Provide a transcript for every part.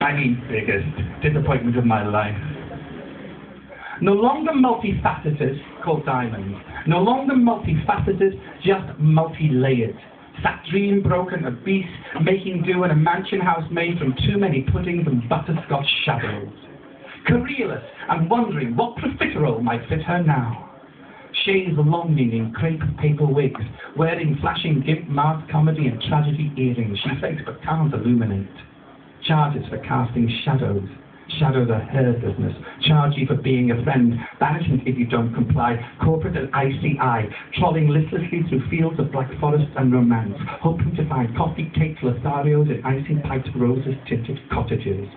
Maggie's biggest disappointment of my life. No longer multifaceted, called Diamond. No longer multifaceted, just multi-layered. Fat dream broken, obese, making do in a mansion house made from too many puddings and butterscotch shadows. Careerless and wondering what profiterole might fit her now. Shades longing in crepe paper wigs, wearing flashing gimp mask comedy and tragedy earrings she fakes but can't illuminate. Charges for casting shadows. Shadow the her business, charge you for being a friend, banishment if you don't comply, corporate and ICI, trolling listlessly through fields of black forest and romance, hoping to find coffee cakes, Lotharios and icing-piped roses-tinted cottages.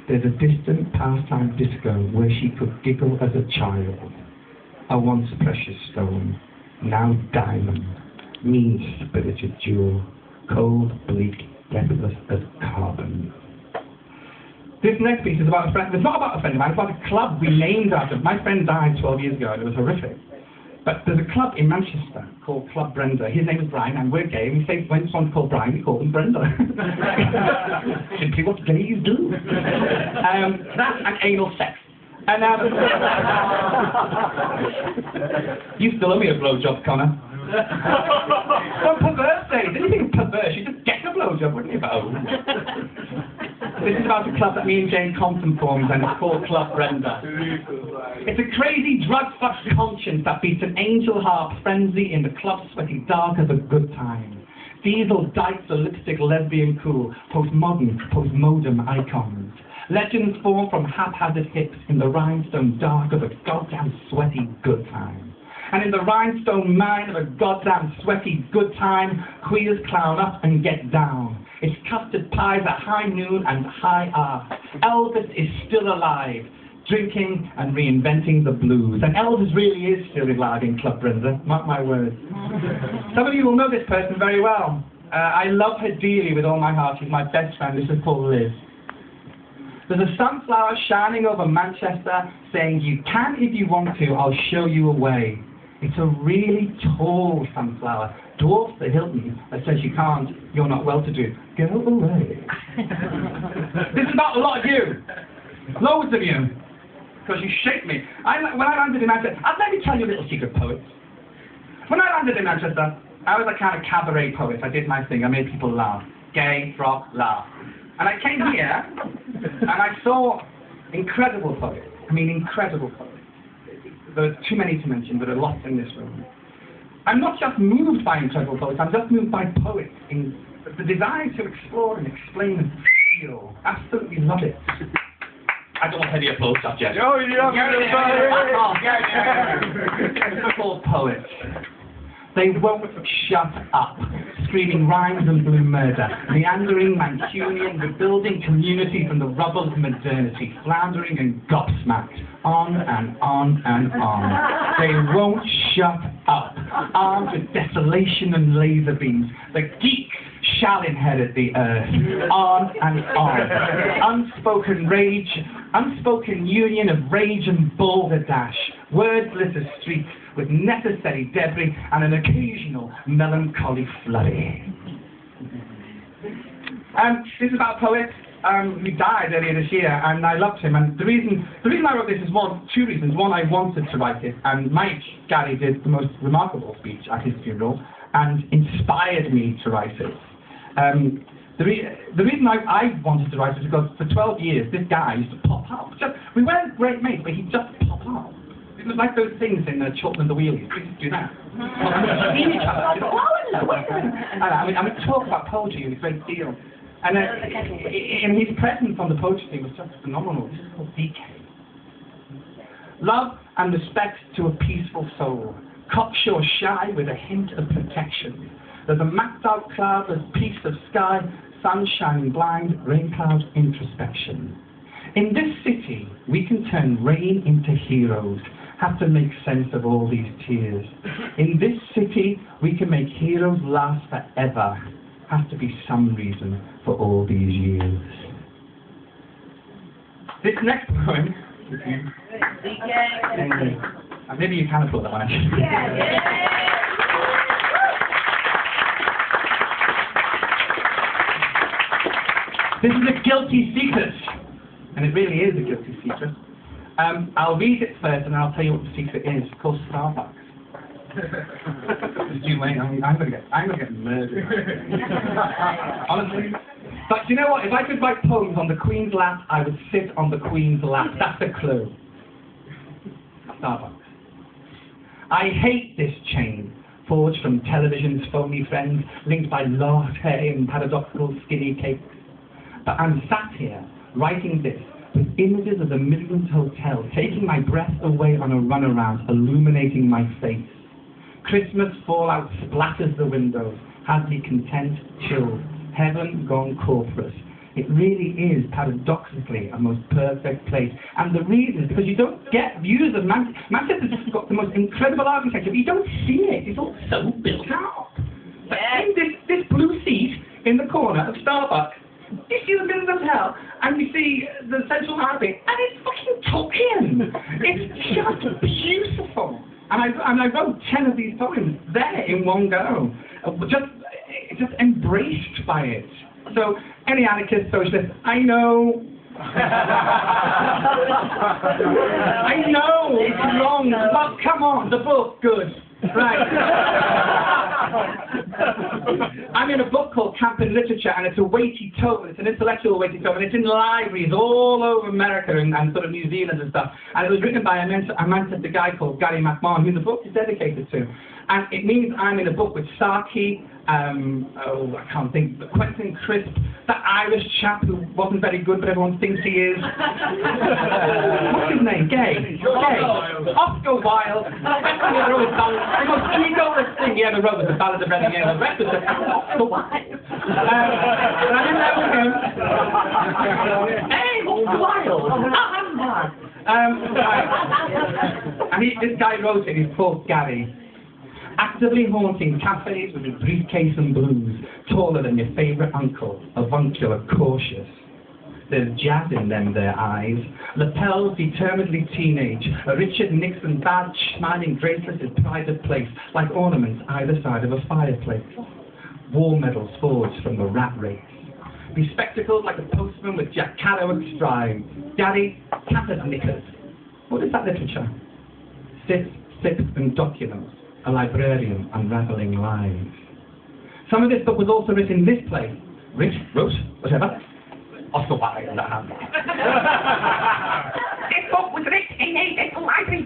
There's a distant pastime disco where she could giggle as a child, a once precious stone, now diamond, mean-spirited jewel, cold, bleak, deathless as carbon. This next piece is about a friend. It's not about a friend of mine, it's about a club we named after. My friend died 12 years ago and it was horrific. But there's a club in Manchester called Club Brenda. His name is Brian and we're gay. We say when someone's called Brian, we call them Brenda. Simply what gays do. That and anal sex. And you still owe me a blowjob, Connor. Some perverse days. Anything perverse, you just get a blowjob, wouldn't you, Bo? This is about a club that me and Jane Compton formed, and it's called Club Brenda. It's a crazy drug-fucked conscience that beats an angel harp frenzy in the club sweating dark of a good time. Diesel, dykes, a lipstick, lesbian cool, postmodern, postmodern icons. Legends form from haphazard hips in the rhinestone dark of a goddamn sweaty good time. And in the rhinestone mine of a goddamn sweaty good time, queers clown up and get down. It's custard pies at high noon and high hour. Elvis is still alive, drinking and reinventing the blues. And Elvis really is still alive in Club Brenda, mark my words. Some of you will know this person very well. I love her dearly with all my heart. She's my best friend. This is called Liz. There's a sunflower shining over Manchester saying, "You can if you want to, I'll show you a way." It's a really tall sunflower, dwarfs the Hilton, that says you can't, you're not well-to-do. Go away. This is about a lot of you. Loads of you. Because you shake me. When I landed in Manchester, let me tell you a little secret, poets. When I landed in Manchester, I was a kind of cabaret poet. I did my thing. I made people laugh. Gay, rock, laugh. And I came here, and I saw incredible poets. I mean, incredible poets. There are too many to mention, but there are lots in this room. I'm not just moved by incredible poets, I'm just moved by poets in the desire to explore and explain and feel. Absolutely love it. I don't want any applause, subject. Oh, Called poets. They won't shut up, screaming rhymes and blue murder, meandering Mancunian, rebuilding community from the rubble of modernity, floundering and gobsmacked, on and on and on. They won't shut up, armed with desolation and laser beams. The geeks shall inherit the earth, on and on. Unspoken rage, unspoken union of rage and balderdash, wordless as streets, with necessary debris and an occasional melancholy flurry. This is about a poet who died earlier this year, and I loved him. And the reason I wrote this is two reasons. One, I wanted to write it, and Mike Gary did the most remarkable speech at his funeral and inspired me to write it. The reason I wanted to write it is because for 12 years this guy used to pop up. We weren't great mates, but he'd just pop up. It was like those things in Chorlton and the Wheelies. We used to do that. I mean, talk about poetry in a great deal. And his presence on the poetry thing was just phenomenal. This is called DK. Love and respect to a peaceful soul. Cocksure shy with a hint of protection. There's a mapped out cloudless piece of sky, sun shining blind, rain cloud introspection. In this city, we can turn rain into heroes. Have to make sense of all these tears. In this city, we can make heroes last forever. Has to be some reason for all these years. This next poem, maybe you can applaud that one actually. This is a guilty secret. And it really is a guilty secret. I'll read it first and I'll tell you what the secret is. It's called Starbucks. It's too late. I'm gonna get murdered. Honestly. But you know what? If I could write poems on the Queen's lap, I would sit on the Queen's lap. That's the clue. Starbucks. I hate this chain, forged from television's phony friends, linked by latte and paradoxical skinny cakes. But I'm sat here, writing this, with images of the Midlands Hotel, taking my breath away on a runaround, illuminating my face. Christmas fallout splatters the windows, has me content, chilled, heaven gone corporate. It really is, paradoxically, a most perfect place. And the reason is because you don't get views of Manchester. Manchester's just got the most incredible architecture, but you don't see it. It's all so built up. But in this blue seat in the corner of Starbucks, you see the Midlands Hotel, and you see the Central Library, and it's fucking tucked in. It's just beautiful. And I wrote 10 of these poems there in one go, just embraced by it. So, any anarchist, socialist, I know. I know it's wrong, but come on, the book, good. Right. I'm in a book called Camp in Literature, and it's a weighty tome, it's an intellectual weighty tome, and it's in libraries all over America and sort of New Zealand and stuff. And it was written by a Manchester guy called Gary McMahon, who the book is dedicated to. And it means I'm in a book with Saki, I can't think, Quentin Crisp, that Irish chap who wasn't very good but everyone thinks he is. What's his name? Gay. Oscar Wilde. The most egoless thing he ever wrote was The Ballad of Reading Gaol. The rest was just Oscar Wilde. And I'm in there with him. Hey, Oscar Wilde! And this guy wrote it, he's called Gary. Actively haunting cafes with a briefcase and blues, taller than your favourite uncle, avuncular, cautious. There's jazz in them, their eyes, lapels determinedly teenage, a Richard Nixon badge smiling graceless in private place, like ornaments either side of a fireplace. War medals forged from the rat race. Bespectacled like a postman with Jack Kerouac strides. Daddy, tattered knickers. What is that literature? Sit, sip and documents. A librarian unravelling lies. Some of this book was also written in this place. Wrote, whatever. Oscar Wilde. This book was written in a Central Library.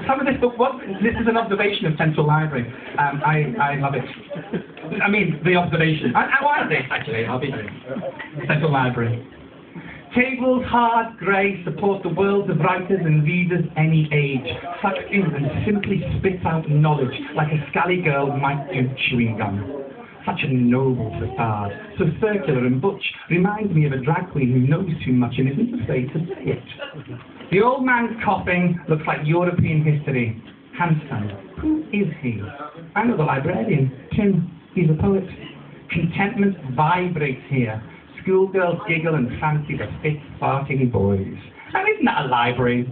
Some of this book was. This is an observation of Central Library. I love it. I mean, the observation. I like this actually. I'll be Central Library. Tables hard grey support the worlds of writers and readers any age. Sucked in and simply spits out knowledge like a scally girl might do chewing gum. Such a noble facade, so circular and butch, reminds me of a drag queen who knows too much and isn't afraid to say it. The old man's coughing looks like European history. Handstand. Who is he? I know the librarian. Tim. He's a poet. Contentment vibrates here. Schoolgirls giggle and fancy the fit, farting boys. And isn't that a library?